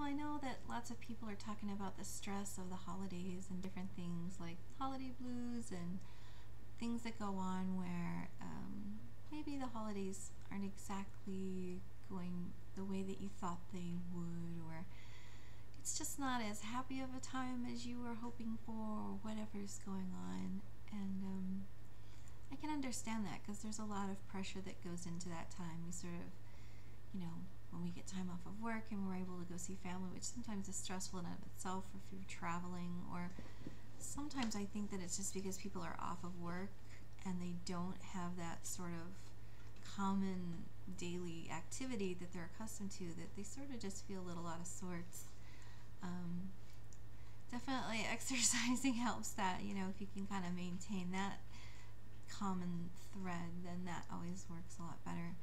I know that lots of people are talking about the stress of the holidays and different things like holiday blues and things that go on where maybe the holidays aren't exactly going the way that you thought they would, or it's just not as happy of a time as you were hoping for, or whatever's going on. And I can understand that because there's a lot of pressure that goes into that time. We sort of, when we get time off of work and we're able to go see family, which sometimes is stressful in and of itself if you're traveling, or sometimes I think that it's just because people are off of work and they don't have that sort of common daily activity that they're accustomed to, that they sort of just feel a little out of sorts. Um, Definitely exercising helps that, if you can kind of maintain that common thread, then that always works a lot better.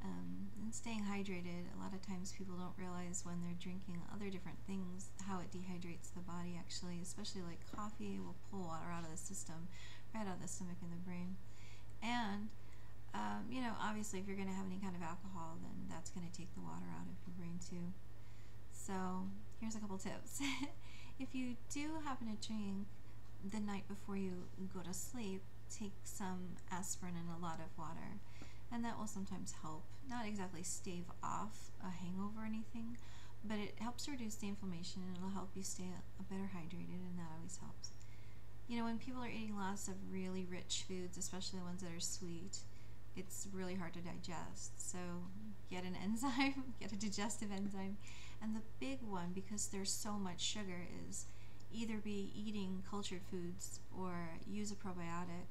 And staying hydrated, a lot of times people don't realize when they're drinking other different things how it dehydrates the body, actually, especially like coffee will pull water out of the system, right out of the stomach and the brain. And obviously if you're going to have any kind of alcohol, then that's going to take the water out of your brain too. So here's a couple tips. If you do happen to drink the night before you go to sleep, take some aspirin and a lot of water, and that will sometimes help. Not exactly stave off a hangover or anything, but it helps reduce the inflammation and it'll help you stay a better hydrated, and that always helps. When people are eating lots of really rich foods, especially the ones that are sweet, it's really hard to digest. So get an enzyme, get a digestive enzyme. And the big one, because there's so much sugar, is either be eating cultured foods or use a probiotic.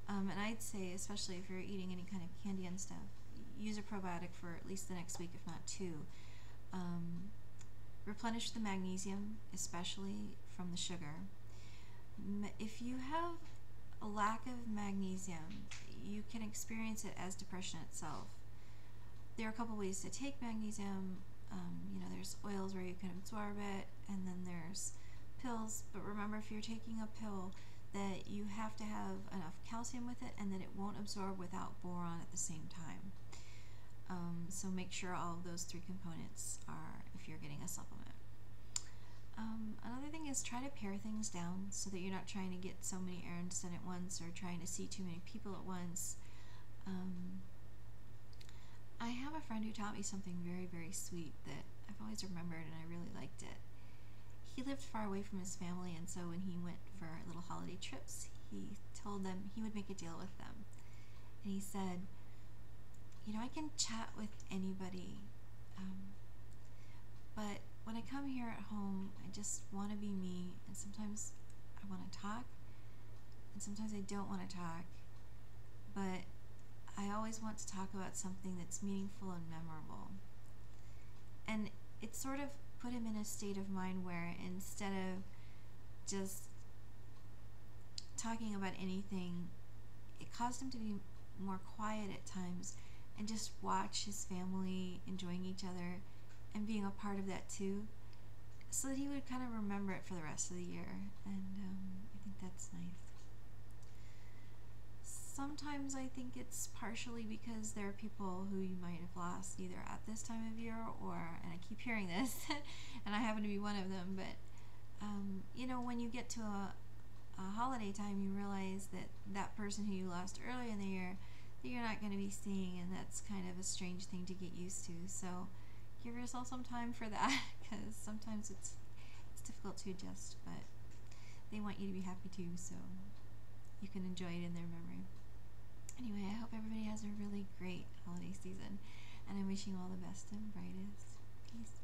And I'd say, especially if you're eating any kind of candy and stuff, use a probiotic for at least the next week, if not two. Replenish the magnesium, especially from the sugar. If you have a lack of magnesium, you can experience it as depression itself. There are a couple ways to take magnesium. There's oils where you can absorb it, and then there's pills. But remember, if you're taking a pill, that you have to have enough calcium with it, and that it won't absorb without boron at the same time. So make sure all of those three components are if you're getting a supplement. Another thing is try to pare things down so that you're not trying to get so many errands done at once or trying to see too many people at once. I have a friend who taught me something very, very sweet that I've always remembered, and I really liked it. He lived far away from his family, and so when he went for little holiday trips, he told them he would make a deal with them. And he said, I can chat with anybody, but when I come here at home, I just want to be me, and sometimes I want to talk, and sometimes I don't want to talk, but I always want to talk about something that's meaningful and memorable. And it sort of put him in a state of mind where instead of just talking about anything, it caused him to be more quiet at times and just watch his family enjoying each other and being a part of that too, so that he would kind of remember it for the rest of the year. And I think that's nice. Sometimes I think it's partially because there are people who you might have lost either at this time of year or, and I keep hearing this, and I happen to be one of them, but when you get to a holiday time, you realize that that person who you lost early in the year, that you're not going to be seeing, and that's kind of a strange thing to get used to. So give yourself some time for that, because sometimes it's difficult to adjust, but they want you to be happy too, so you can enjoy it in their memory. Anyway, I hope everybody has a really great holiday season, and I'm wishing you all the best and brightest. Peace.